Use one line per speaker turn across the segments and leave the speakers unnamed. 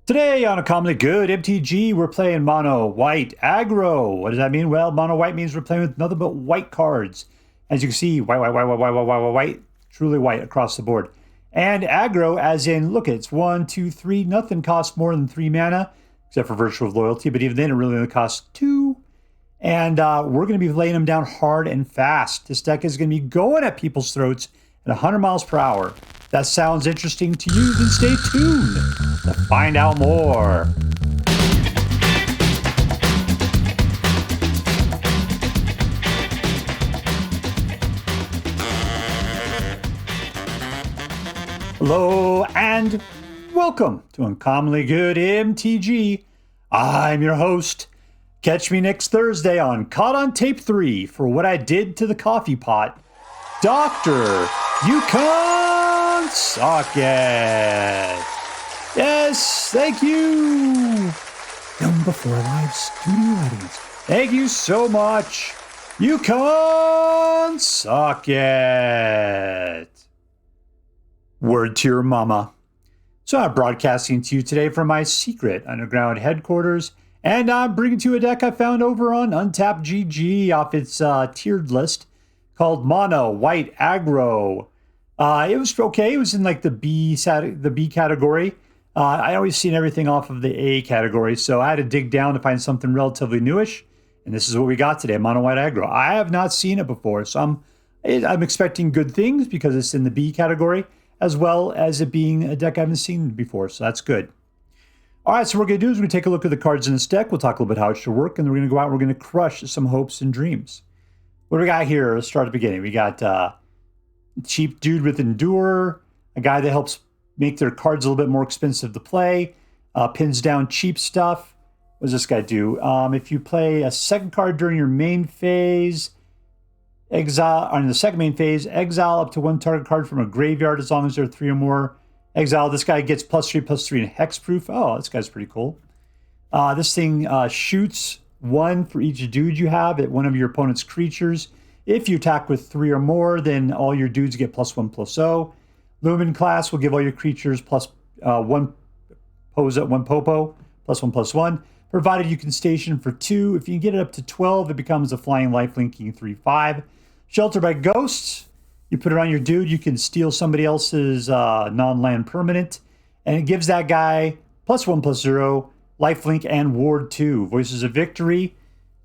Today on A Commonly Good MTG, we're playing mono white aggro. What does that mean? Well, mono white means we're playing with nothing but white cards. As you can see, white, truly white across the board. And aggro, as in, look, it's 1, 2, 3, nothing costs more than 3 mana, except for Virtue of Loyalty, but even then it really only costs 2. And we're going to be laying them down hard and fast. This deck is going to be going at people's throats at 100 miles per hour. If that sounds interesting to you, then stay tuned to find out more. Hello and welcome to Uncommonly Good MTG. I'm your host. Catch me next Thursday on Caught on Tape 3 for what I did to the coffee pot. Dr. You Can't Suck It. Yes, thank you. Film before live studio audience. Thank you so much. You can't suck it. Word to your mama. So I'm broadcasting to you today from my secret underground headquarters, and I'm bringing to you a deck I found over on Untapped GG off its tiered list called Mono White Aggro. It was okay. It was in like the B category. I always seen everything off of the A category, so I had to dig down to find something relatively newish, and this is what we got today, Mono White Aggro. I have not seen it before, so I'm expecting good things because it's in the B category, as well as it being a deck I haven't seen before, so that's good. All right, so what we're going to do is we're going to take a look at the cards in this deck. We'll talk a little bit how it should work, and then we're going to go out and we're going to crush some hopes and dreams. What do we got here? Let's start at the beginning. We got cheap dude with Endure, a guy that helps make their cards a little bit more expensive to play, pins down cheap stuff. What does this guy do? If you play a second card during your main phase, exile up to one target card from a graveyard as long as there are 3 or more. Exile, this guy gets +3/+3 and hexproof. Oh, this guy's pretty cool. This thing shoots 1 for each dude you have at one of your opponent's creatures. If you attack with 3 or more, then all your dudes get +1/+0. Lumen-Class will give all your creatures +1 popo, +1/+1, provided you can station for 2. If you can get it up to 12, it becomes a flying lifelinking 3/5. Shelter by Ghosts. You put it on your dude, you can steal somebody else's non-land permanent, and it gives that guy +1/+0, lifelink, and ward 2. Voices of Victory.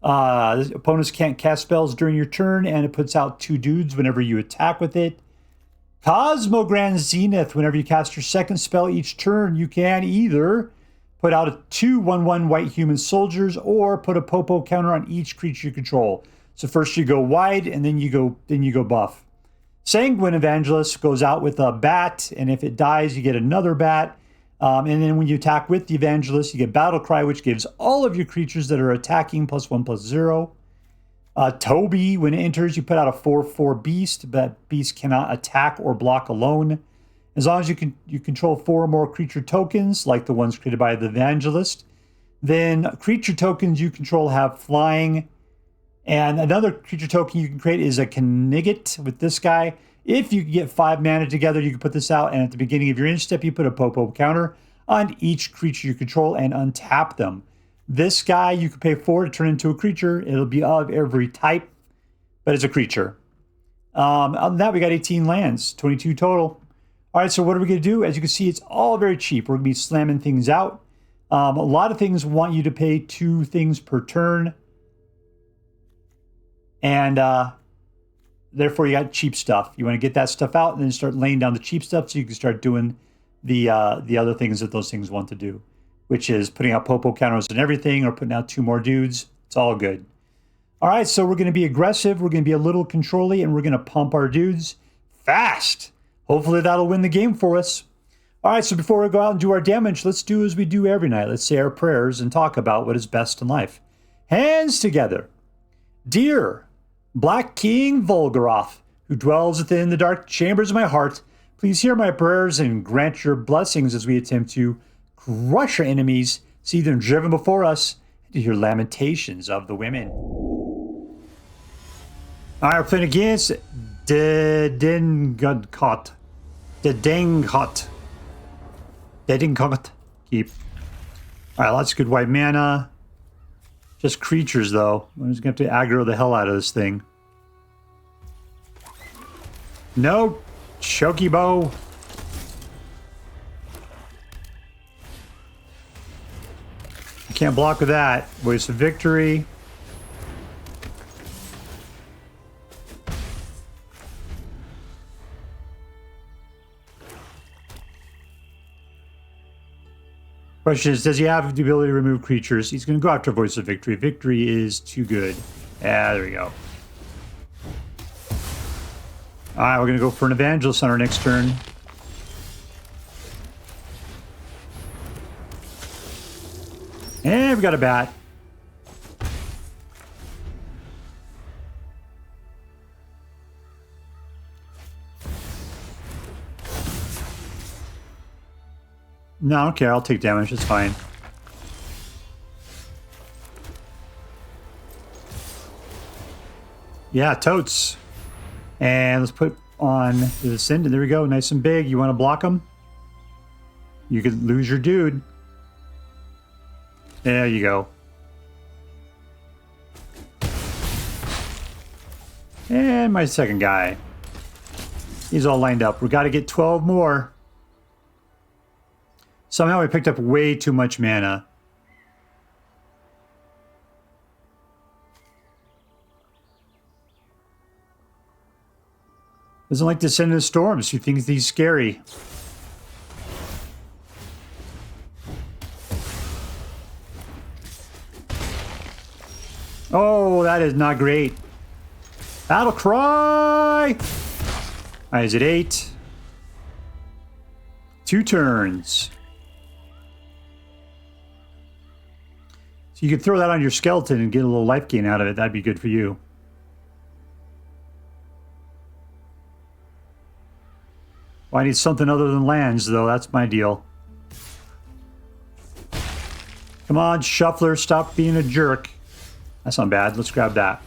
Opponents can't cast spells during your turn, and it puts out 2 dudes whenever you attack with it. Cosmogrand Zenith. Whenever you cast your second spell each turn, you can either put out 2 1/1 white human soldiers or put a popo counter on each creature you control. So first you go wide, and then you go buff. Sanguine Evangelist goes out with a bat, and if it dies, you get another bat. And then when you attack with the Evangelist, you get Battle Cry, which gives all of your creatures that are attacking +1/+0. Toby, when it enters, you put out a 4/4 beast. That beast cannot attack or block alone. As long as you control 4 or more creature tokens, like the ones created by the Evangelist, then creature tokens you control have flying. And another creature token you can create is a Knigget with this guy. If you get 5 mana together, you can put this out, and at the beginning of your end step, you put a popo counter on each creature you control and untap them. This guy you can pay 4 to turn into a creature. It'll be of every type, but it's a creature. Other than that, we got 18 lands, 22 total. All right, so what are we going to do? As you can see, it's all very cheap. We're going to be slamming things out. A lot of things want you to pay 2 things per turn. And therefore, you got cheap stuff. You want to get that stuff out and then start laying down the cheap stuff so you can start doing the other things that those things want to do, which is putting out popo counters and everything or putting out 2 more dudes. It's all good. All right, so we're going to be aggressive. We're going to be a little controlly, and we're going to pump our dudes fast. Hopefully, that'll win the game for us. All right, so before we go out and do our damage, let's do as we do every night. Let's say our prayers and talk about what is best in life. Hands together. Dear Black King Volgaroth, who dwells within the dark chambers of my heart, please hear my prayers and grant your blessings as we attempt to crush our enemies, see them driven before us, and to hear lamentations of the women. All right, we're playing against Dedengkot. Dedengkot. Keep. All right, lots of good white mana. Just creatures, though. I'm just going to have to aggro the hell out of this thing. No! Chocobo! You can't block with that. Voice of Victory. Question is, does he have the ability to remove creatures? He's going to go after Voice of Victory. Victory is too good. Yeah, there we go. All right, we're going to go for an Evangelist on our next turn. And we got a bat. No, I don't care. I'll take damage. It's fine. Yeah, totes. And let's put on the Descendant. There we go. Nice and big. You want to block him? You could lose your dude. There you go. And my second guy. He's all lined up. We got to get 12 more. Somehow we picked up way too much mana. Doesn't like Descendant of Storms. He thinks he's scary. Oh, that is not great. Battle Cry! Alright, is it 8? 2 turns. So you could throw that on your skeleton and get a little life gain out of it. That'd be good for you. Well, I need something other than lands, though. That's my deal. Come on, Shuffler, stop being a jerk. That's not bad. Let's grab that.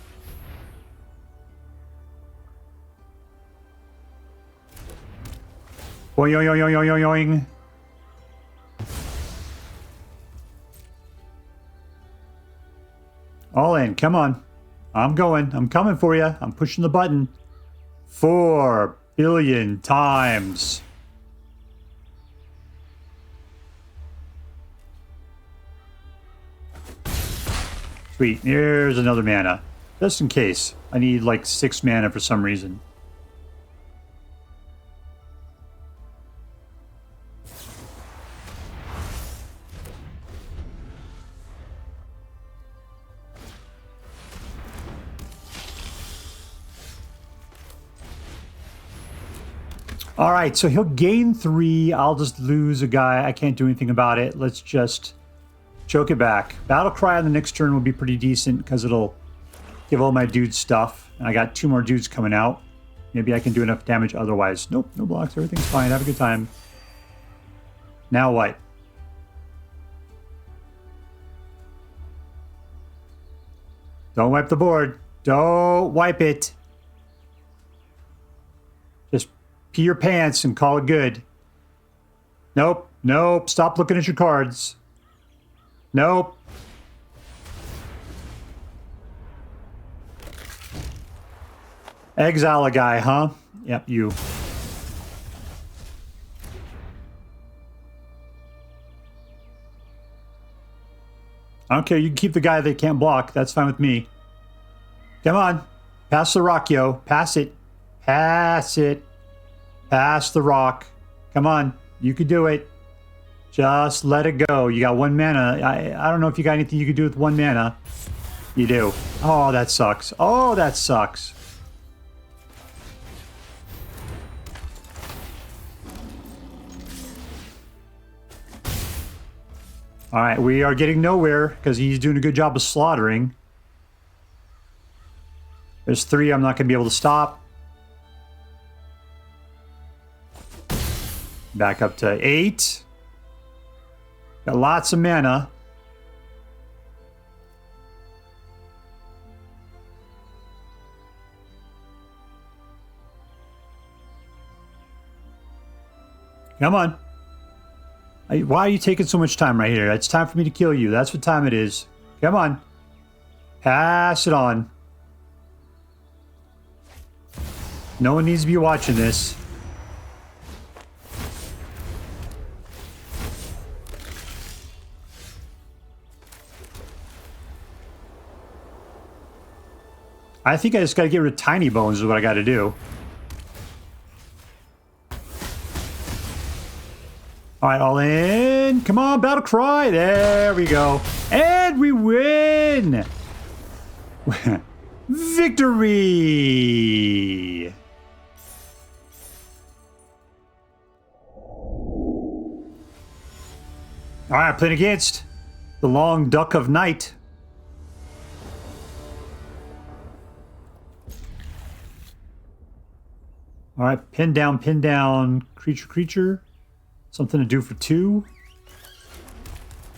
Boing, yoing, yoing, yoing, yoing. All in. Come on. I'm going. I'm coming for you. I'm pushing the button. 4 billion times. Sweet. Here's another mana. Just in case. I need like 6 mana for some reason. All right, so he'll gain 3. I'll just lose a guy. I can't do anything about it. Let's just choke it back. Battle Cry on the next turn will be pretty decent because it'll give all my dudes stuff. And I got 2 more dudes coming out. Maybe I can do enough damage otherwise. Nope, no blocks. Everything's fine. Have a good time. Now what? Don't wipe the board. Don't wipe it. Just pee your pants and call it good. Nope. Nope. Stop looking at your cards. Nope. Exile a guy, huh? Yep, you. I don't care. You can keep the guy that can't block. That's fine with me. Come on. Pass the rock, yo. Pass it. Pass it. Pass the rock. Come on. You could do it. Just let it go. You got 1 mana. I don't know if you got anything you could do with 1 mana. You do. Oh, that sucks. Oh, that sucks. All right, we are getting nowhere because he's doing a good job of slaughtering. There's 3 I'm not going to be able to stop. Back up to 8. Got lots of mana. Come on. Why are you taking so much time right here? It's time for me to kill you. That's what time it is. Come on. Pass it on. No one needs to be watching this. I think I just got to get rid of tiny bones is what I got to do. All right, all in. Come on, battle cry. There we go. And we win. Victory. All right, playing against the Long Duck of Night. All right, pin down, creature. Something to do for 2.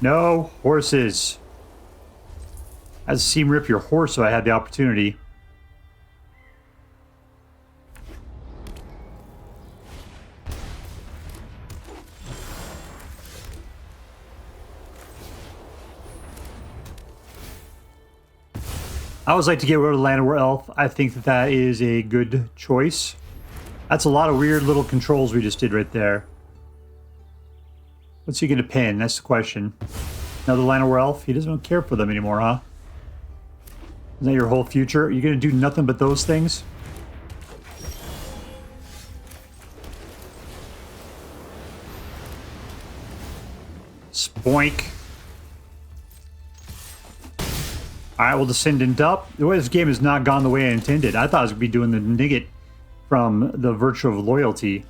No, horses. I had to seam rip your horse so I had the opportunity. I always like to get rid of the Land of Elf. I think that that is a good choice. That's a lot of weird little controls we just did right there. What's he going to pin? That's the question. Another Llanowar Elf? He doesn't care for them anymore, huh? Is that your whole future? Are you going to do nothing but those things? Spoink. Alright, well, Descendant up. The way this game has not gone the way I intended. I thought I was going to be doing the Nigget from the Virtue of Loyalty.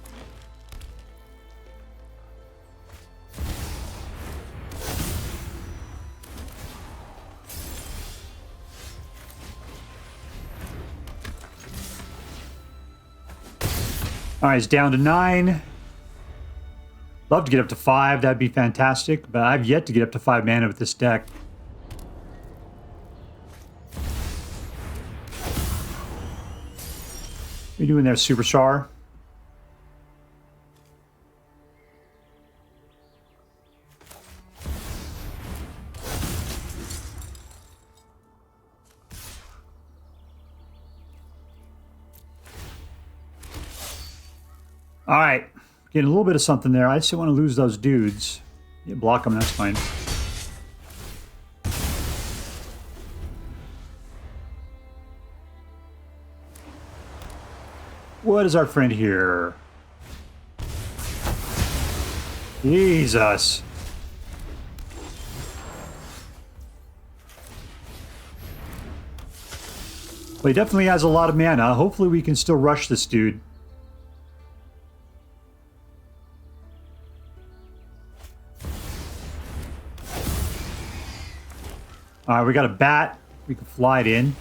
Alright, it's down to 9. Love to get up to 5. That'd be fantastic. But I've yet to get up to 5 mana with this deck. What are you doing there, Superstar? All right, getting a little bit of something there. I just don't want to lose those dudes. Yeah, block them, that's fine. What is our friend here? Jesus. Well, he definitely has a lot of mana. Hopefully we can still rush this dude. Alright, we got a bat. We can fly it in.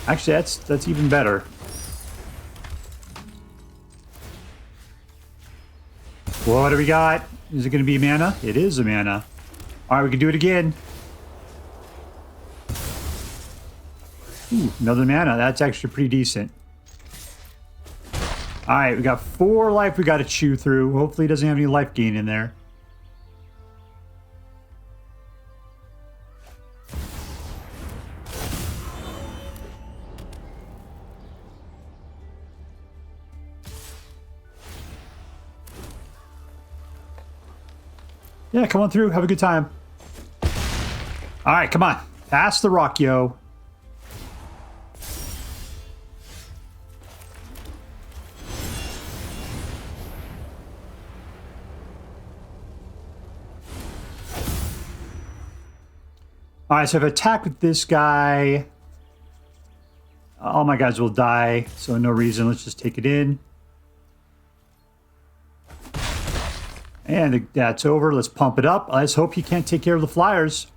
Actually, that's even better. What do we got? Is it going to be mana? It is a mana. Alright, we can do it again. Ooh, another mana. That's actually pretty decent. Alright, we got 4 life we got to chew through. Hopefully he doesn't have any life gain in there. Yeah, come on through. Have a good time. Alright, come on. Pass the rock, yo. Alright, so if I attack with this guy, all my guys will die, so no reason. Let's just take it in. And that's over. Let's pump it up. Let's hope he can't take care of the flyers.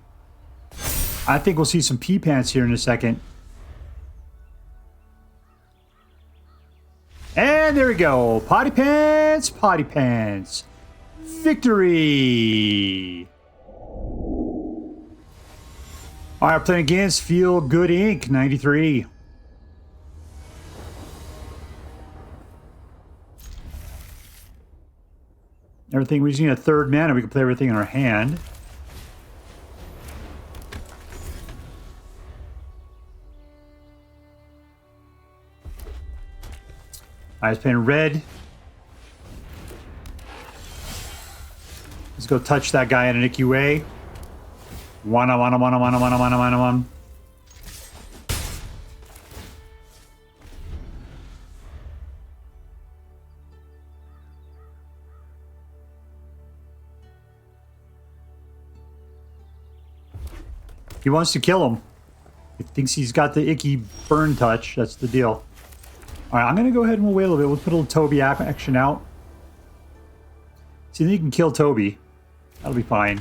I think we'll see some pee pants here in a second. And there we go. Potty pants, potty pants. Victory. All right, playing against Feel Good Inc. 93. Everything, we just need a third mana. We can play everything in our hand. I was playing red. Let's go touch that guy in an icky way. One. He wants to kill him. He thinks he's got the icky burn touch. That's the deal. All right, I'm going to go ahead and we'll wait a little bit. We'll put a little Toby action out. See, then you can kill Toby. That'll be fine.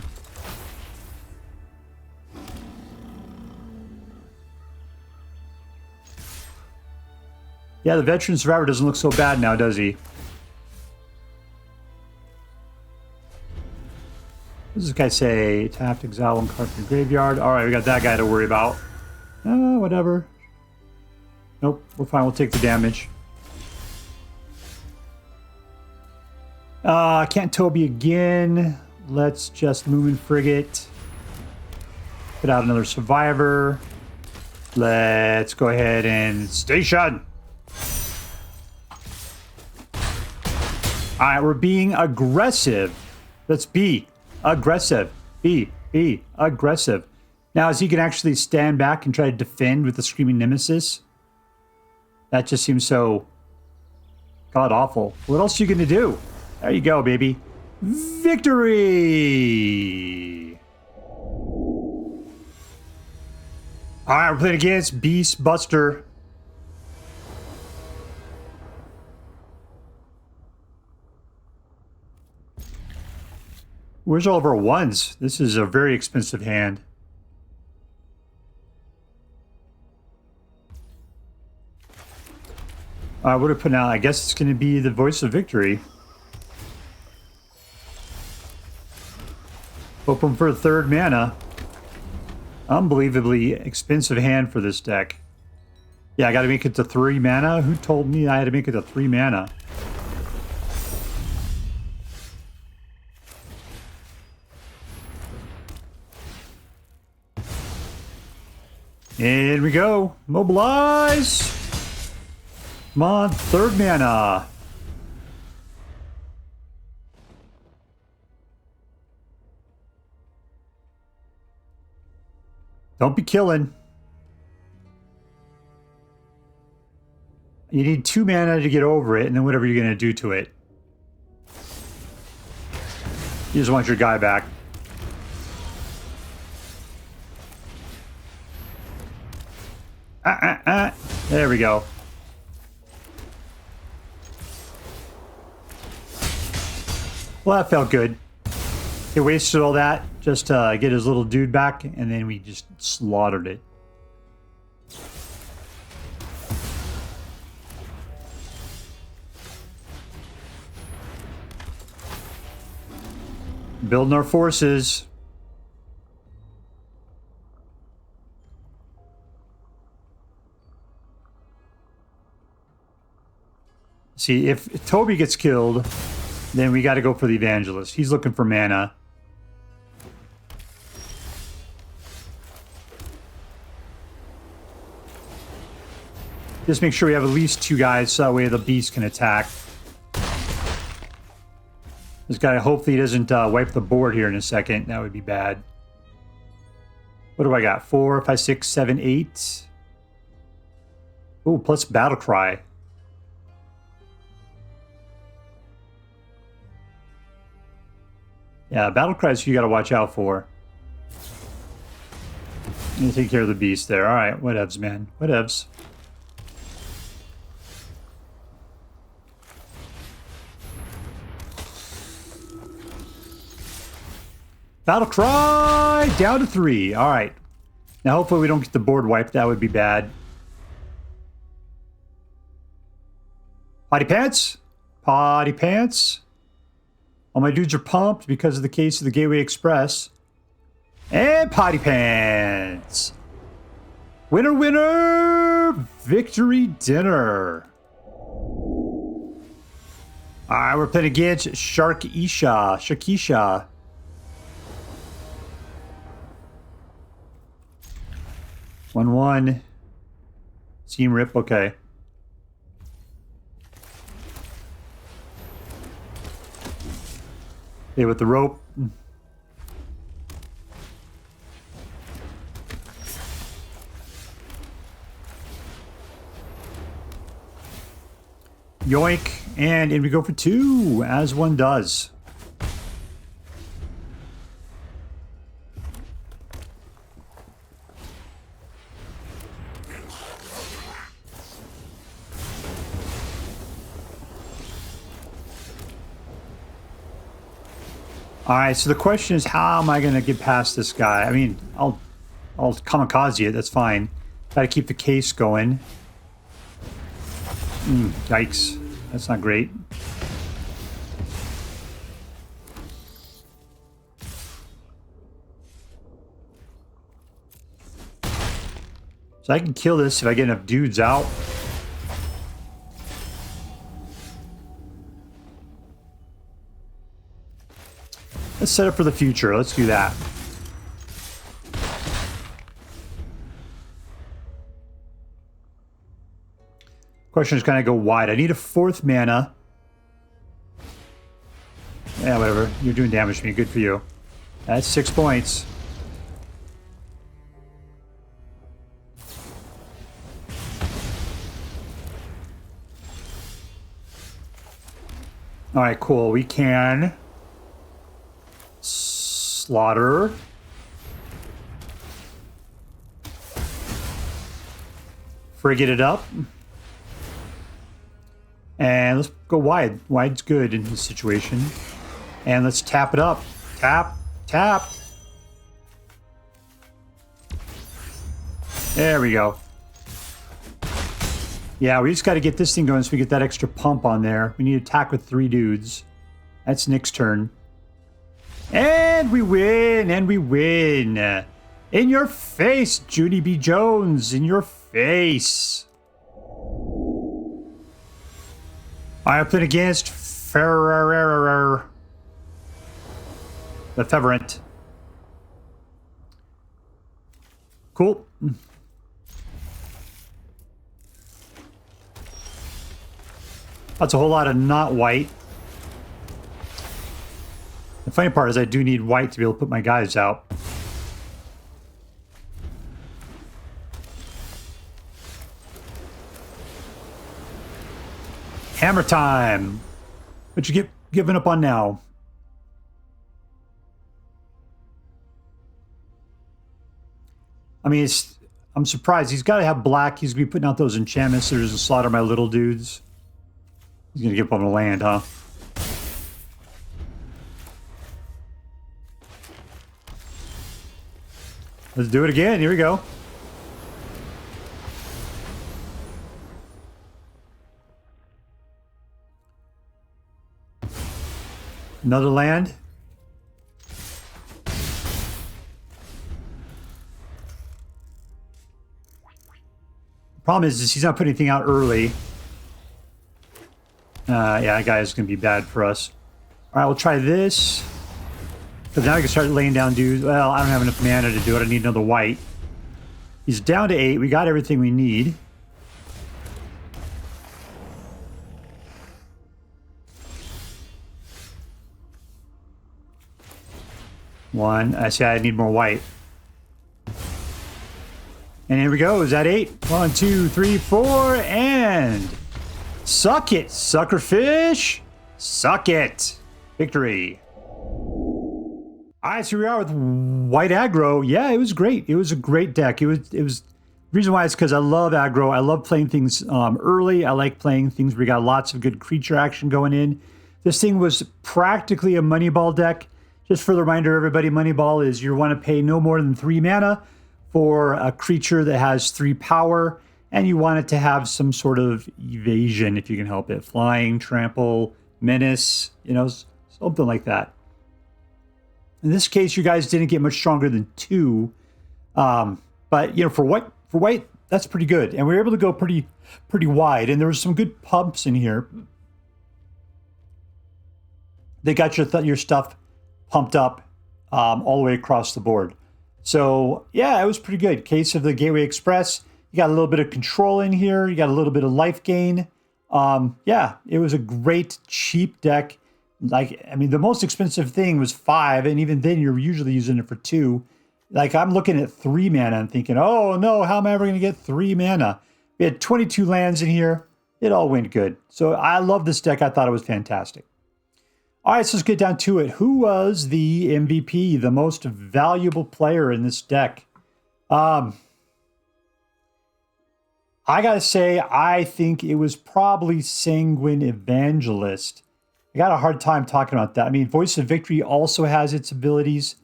Yeah, the veteran survivor doesn't look so bad now, does he? What does this guy say? Tapped, exile one card from the graveyard. All right, we got that guy to worry about. Whatever. Nope, we're fine. We'll take the damage. Can't Toby again. Let's just Lumen Frigate. Put out another survivor. Let's go ahead and station. All right, we're being aggressive. Let's be aggressive. Be aggressive. Now, as he can actually stand back and try to defend with the Screaming Nemesis, that just seems so god-awful. What else are you going to do? There you go, baby. Victory! All right, we're playing against BeastBuster. Where's all of our ones? This is a very expensive hand. What do I put out? I guess it's going to be the Voice of Victory. Hoping for a third mana. Unbelievably expensive hand for this deck. Yeah, I got to make it to 3 mana. Who told me I had to make it to 3 mana? In we go. Mobilize. Come on, 3rd mana. Don't be killing. You need 2 mana to get over it, and then whatever you're going to do to it. You just want your guy back. There we go. Well, that felt good. He wasted all that just to get his little dude back, and then we just slaughtered it. Building our forces. See, if Toby gets killed, then we got to go for the Evangelist. He's looking for mana. Just make sure we have at least 2 guys so that way the beast can attack. This guy, hopefully he doesn't wipe the board here in a second. That would be bad. What do I got? 4, 5, 6, 7, 8. Oh, plus Battle Cry. Yeah, Battle Cries you got to watch out for. You take care of the beast there. All right, whatevs, man. Whatevs. Battle Cry down to 3. All right. Now, hopefully we don't get the board wiped. That would be bad. Potty Pants. Potty Pants. All my dudes are pumped because of the case of the Gateway Express. And Potty Pants. Winner, winner, victory dinner. All right, we're playing against Sharkeisha. 1-1. Seam rip, okay. Okay, with the rope. Yoink, and in we go for 2, as one does. All right, so the question is, how am I going to get past this guy? I mean, I'll kamikaze it. That's fine. Got to keep the case going. Yikes. That's not great. So I can kill this if I get enough dudes out. Let's set up for the future. Let's do that. Question is, can I go wide? I need a 4th mana. Yeah, whatever. You're doing damage to me. Good for you. That's 6 points. All right, cool. We can slaughter. Frigate it up. And let's go wide. Wide's good in this situation. And let's tap it up. Tap, tap. There we go. Yeah, we just got to get this thing going so we get that extra pump on there. We need to attack with 3 dudes. That's Nick's turn. And we win, and we win. In your face, Judy B. Jones. In your face. I played against fererere. The Feverent. Cool. That's a whole lot of not white. The funny part is I do need white to be able to put my guys out. Hammer time. What you giving up on now? I mean, I'm surprised. He's got to have black. He's going to be putting out those enchantments so to slaughter my little dudes. He's going to give up on the land, huh? Let's do it again. Here we go. Another land. Problem is he's not putting anything out early. Yeah, that guy is going to be bad for us. All right, we'll try this. Because now I can start laying down dudes. Well, I don't have enough mana to do it. I need another white. He's down to 8. We got everything we need. One. I see I need more white. And here we go. Is that 8? 1, 2, 3, 4, and suck it, suckerfish. Suck it. Victory. All right, so here we are with white aggro. Yeah, it was great. It was a great deck. It was. The reason why is because I love aggro. I love playing things early. I like playing things where you got lots of good creature action going in. This thing was practically a Moneyball deck. Just for the reminder, everybody, Moneyball is you want to pay no more than 3 mana for a creature that has 3 power, and you want it to have some sort of evasion if you can help it. Flying, trample, menace, you know, something like that. In this case, you guys didn't get much stronger than 2. But, you know, for white, that's pretty good. And we were able to go pretty wide. And there was some good pumps in here. They got your stuff pumped up all the way across the board. So, yeah, it was pretty good. Case of the Gateway Express. You got a little bit of control in here. You got a little bit of life gain. Yeah, it was a great, cheap deck. Like, I mean, the most expensive thing was 5, and even then you're usually using it for 2. Like, I'm looking at 3 mana and thinking, oh, no, how am I ever going to get 3 mana? We had 22 lands in here. It all went good. So I love this deck. I thought it was fantastic. All right, so let's get down to it. Who was the MVP, the most valuable player in this deck? I got to say, I think it was probably Sanguine Evangelist. I got a hard time talking about that. I mean, Voice of Victory also has its abilities.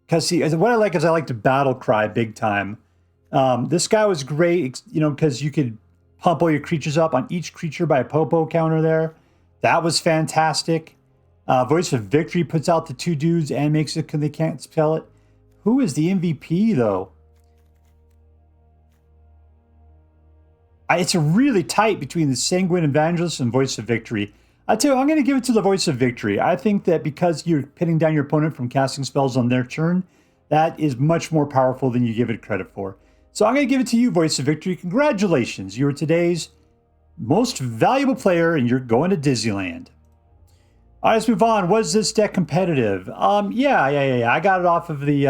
Because, see, what I like is I like to battle cry big time. This guy was great, you know, because you could pump all your creatures up on each creature by a Popo counter there. That was fantastic. Voice of Victory puts out the 2 dudes and makes it they can't spell it. Who is the MVP, though? It's a really tight between the Sanguine Evangelist and Voice of Victory. I tell you, I'm going to give it to the Voice of Victory. I think that because you're pinning down your opponent from casting spells on their turn, that is much more powerful than you give it credit for. So I'm going to give it to you, Voice of Victory. Congratulations. You are today's most valuable player, and you're going to Disneyland. All right, let's move on. Was this deck competitive? Yeah. I got it off of the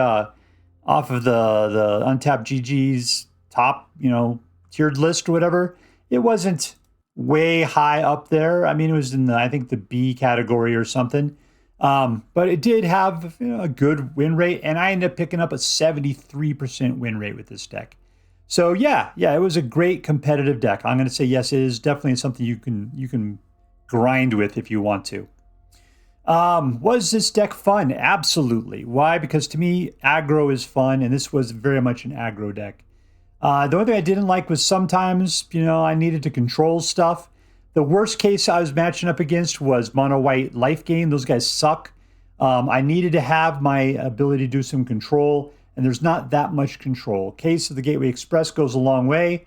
Untapped GG's top, you know, tiered list or whatever. It wasn't way high up there. I mean, it was in the, I think the B category or something. But it did have, you know, a good win rate, and I ended up picking up a 73% win rate with this deck. So yeah, it was a great competitive deck. I'm going to say yes, it is definitely something you can grind with if you want to. Was this deck fun? Absolutely. Why? Because to me, aggro is fun, and this was very much an aggro deck. The only thing I didn't like was sometimes, you know, I needed to control stuff. The worst case I was matching up against was mono white life gain. Those guys suck. I needed to have my ability to do some control, and there's not that much control. Case of the Gateway Express goes a long way.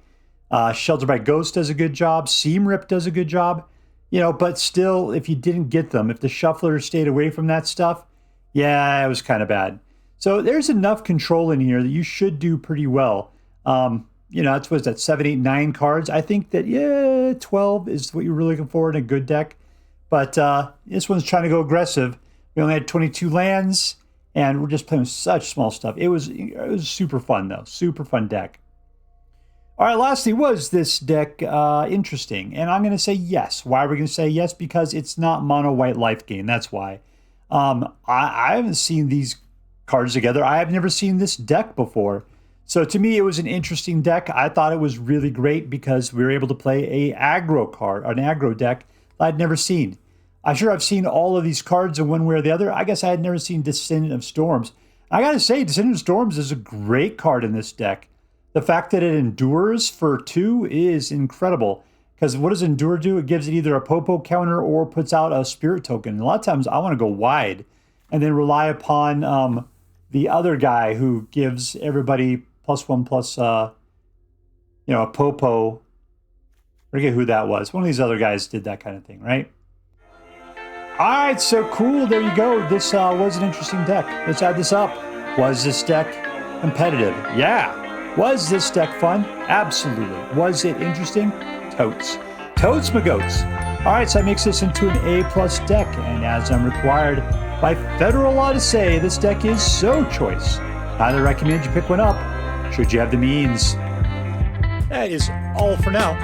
Shelter by Ghost does a good job. Seam Rip does a good job. You know, but still, if you didn't get them, if the shuffler stayed away from that stuff, yeah, it was kind of bad. So there's enough control in here that you should do pretty well. You know, that's what's that 7, 8, 9 cards. I think that, yeah, 12 is what you're really looking for in a good deck. But this one's trying to go aggressive. We only had 22 lands, and we're just playing with such small stuff. It was super fun, though. Super fun deck. All right, lastly, was this deck interesting? And I'm going to say yes. Why are we going to say yes? Because it's not mono white life gain. That's why. I haven't seen these cards together. I have never seen this deck before. So to me, it was an interesting deck. I thought it was really great because we were able to play an aggro deck I'd never seen. I'm sure I've seen all of these cards in one way or the other. I guess I had never seen Descendant of Storms. I got to say, Descendant of Storms is a great card in this deck. The fact that it endures for 2 is incredible. Because what does Endure do? It gives it either a Popo counter or puts out a Spirit token. And a lot of times I want to go wide and then rely upon the other guy who gives everybody +1/+, you know, a Popo. I forget who that was. One of these other guys did that kind of thing, right? All right, so cool. There you go. This was an interesting deck. Let's add this up. Was this deck competitive? Yeah. Was this deck fun? Absolutely. Was it interesting? Totes. Totes my goats. All right, so that makes this into an A+ deck. And as I'm required by federal law to say, this deck is so choice. I highly recommend you pick one up, should you have the means. That is all for now.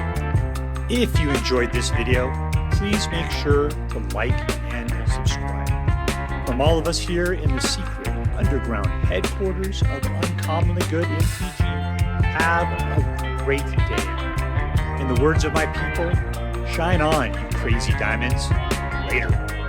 If you enjoyed this video, please make sure to like and subscribe. From all of us here in the secret underground headquarters of Uncommonly Good MTG, have a great day. In the words of my people, shine on, you crazy diamonds. Later.